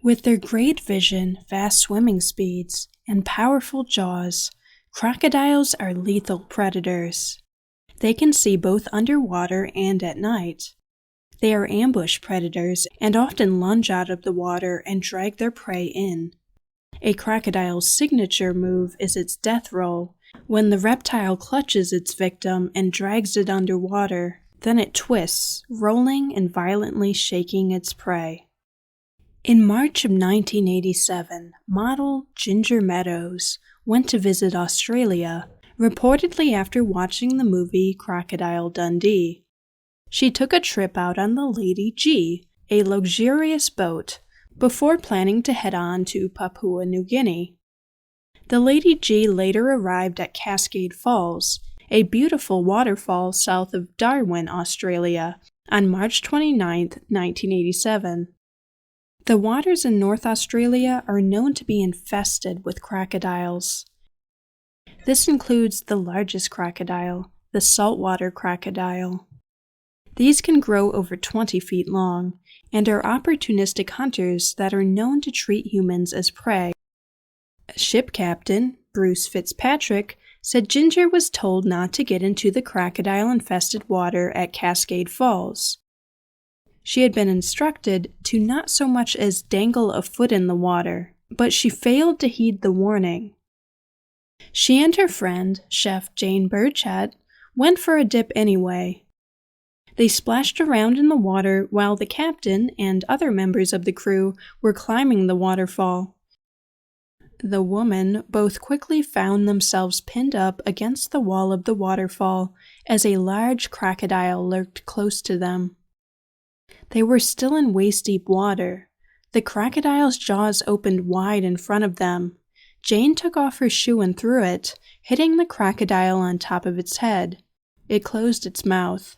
With their great vision, fast swimming speeds, and powerful jaws, crocodiles are lethal predators. They can see both underwater and at night. They are ambush predators and often lunge out of the water and drag their prey in. A crocodile's signature move is its death roll, when the reptile clutches its victim and drags it underwater. Then it twists, rolling and violently shaking its prey. In March of 1987, model Ginger Meadows went to visit Australia, reportedly after watching the movie Crocodile Dundee. She took a trip out on the Lady G, a luxurious boat, before planning to head on to Papua New Guinea. The Lady G later arrived at Cascade Falls, a beautiful waterfall south of Darwin, Australia, on March 29, 1987. The waters in North Australia are known to be infested with crocodiles. This includes the largest crocodile, the saltwater crocodile. These can grow over 20 feet long and are opportunistic hunters that are known to treat humans as prey. Ship captain Bruce Fitzpatrick said Ginger was told not to get into the crocodile-infested water at Cascade Falls. She had been instructed to not so much as dangle a foot in the water, but she failed to heed the warning. She and her friend, Chef Jane Burchett, went for a dip anyway. They splashed around in the water while the captain and other members of the crew were climbing the waterfall. The women both quickly found themselves pinned up against the wall of the waterfall as a large crocodile lurked close to them. They were still in waist-deep water. The crocodile's jaws opened wide in front of them. Jane took off her shoe and threw it, hitting the crocodile on top of its head. It closed its mouth.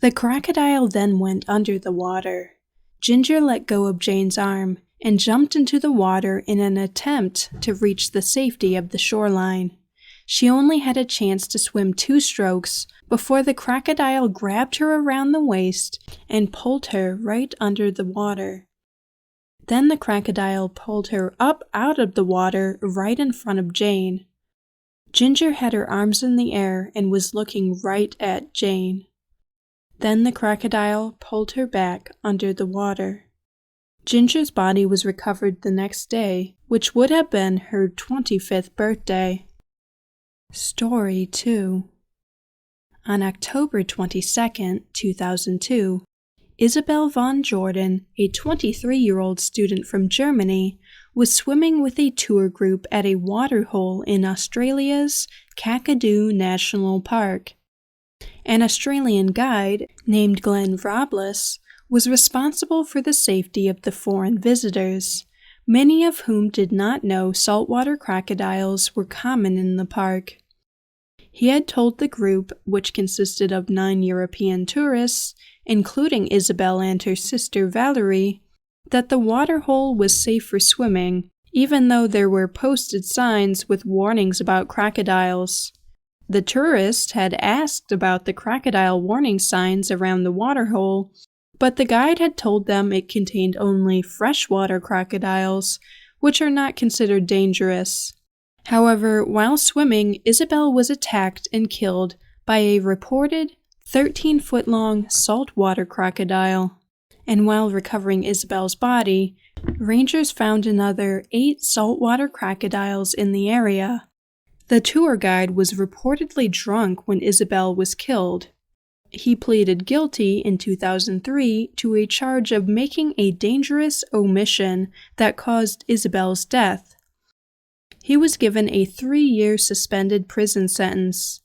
The crocodile then went under the water. Ginger let go of Jane's arm and jumped into the water in an attempt to reach the safety of the shoreline. She only had a chance to swim 2 strokes before the crocodile grabbed her around the waist and pulled her right under the water. Then the crocodile pulled her up out of the water right in front of Jane. Ginger had her arms in the air and was looking right at Jane. Then the crocodile pulled her back under the water. Ginger's body was recovered the next day, which would have been her 25th birthday. Story 2. On October 22, 2002, Isabel von Jordan, a 23-year-old student from Germany, was swimming with a tour group at a waterhole in Australia's Kakadu National Park. An Australian guide, named Glenn Robles, was responsible for the safety of the foreign visitors, many of whom did not know saltwater crocodiles were common in the park. He had told the group, which consisted of 9 European tourists, including Isabel and her sister Valerie, that the waterhole was safe for swimming, even though there were posted signs with warnings about crocodiles. The tourists had asked about the crocodile warning signs around the waterhole, but the guide had told them it contained only freshwater crocodiles, which are not considered dangerous. However, while swimming, Isabel was attacked and killed by a reported 13-foot-long saltwater crocodile, and while recovering Isabel's body, rangers found another 8 saltwater crocodiles in the area. The tour guide was reportedly drunk when Isabel was killed. He pleaded guilty in 2003 to a charge of making a dangerous omission that caused Isabel's death. He was given a 3-year suspended prison sentence.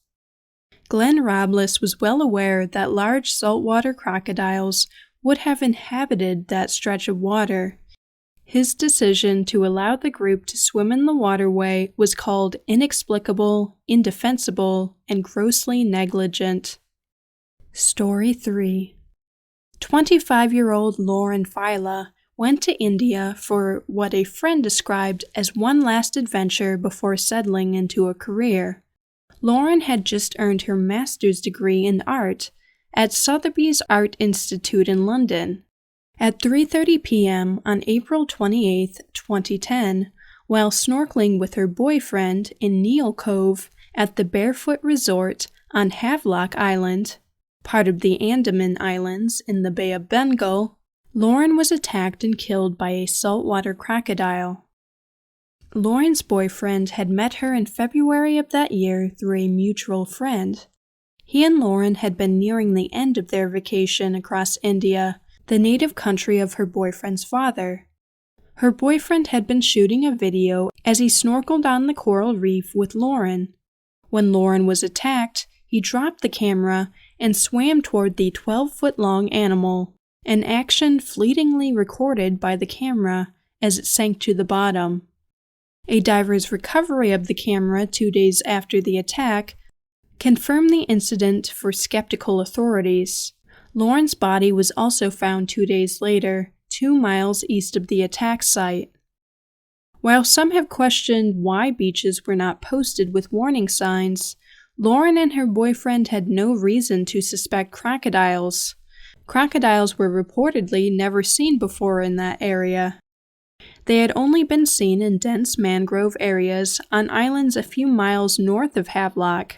Glenn Robles was well aware that large saltwater crocodiles would have inhabited that stretch of water. His decision to allow the group to swim in the waterway was called inexplicable, indefensible, and grossly negligent. Story 3. 25-year-old Lauren Failla went to India for what a friend described as one last adventure before settling into a career. Lauren had just earned her master's degree in art at Sotheby's Art Institute in London. At 3:30 p.m. on April 28, 2010, while snorkeling with her boyfriend in Neil Cove at the Barefoot Resort on Havelock Island, part of the Andaman Islands in the Bay of Bengal, Lauren was attacked and killed by a saltwater crocodile. Lauren's boyfriend had met her in February of that year through a mutual friend. He and Lauren had been nearing the end of their vacation across India, the native country of her boyfriend's father. Her boyfriend had been shooting a video as he snorkeled on the coral reef with Lauren. When Lauren was attacked, he dropped the camera and swam toward the 12-foot-long animal, an action fleetingly recorded by the camera as it sank to the bottom. A diver's recovery of the camera 2 days after the attack confirmed the incident for skeptical authorities. Lauren's body was also found 2 days later, 2 miles east of the attack site. While some have questioned why beaches were not posted with warning signs, Lauren and her boyfriend had no reason to suspect crocodiles. Crocodiles were reportedly never seen before in that area. They had only been seen in dense mangrove areas on islands a few miles north of Havelock.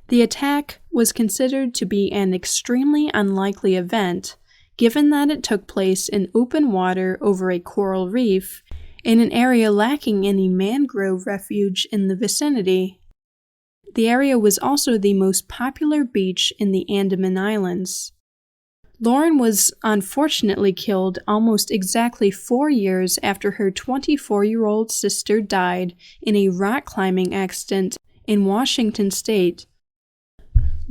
The attack was considered to be an extremely unlikely event, given that it took place in open water over a coral reef, in an area lacking any mangrove refuge in the vicinity. The area was also the most popular beach in the Andaman Islands. Lauren was unfortunately killed almost exactly 4 years after her 24-year-old sister died in a rock climbing accident in Washington State.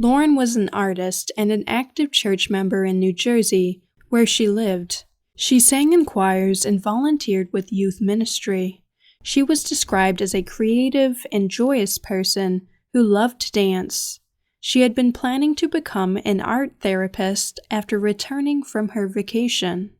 Lauren was an artist and an active church member in New Jersey, where she lived. She sang in choirs and volunteered with youth ministry. She was described as a creative and joyous person who loved to dance. She had been planning to become an art therapist after returning from her vacation.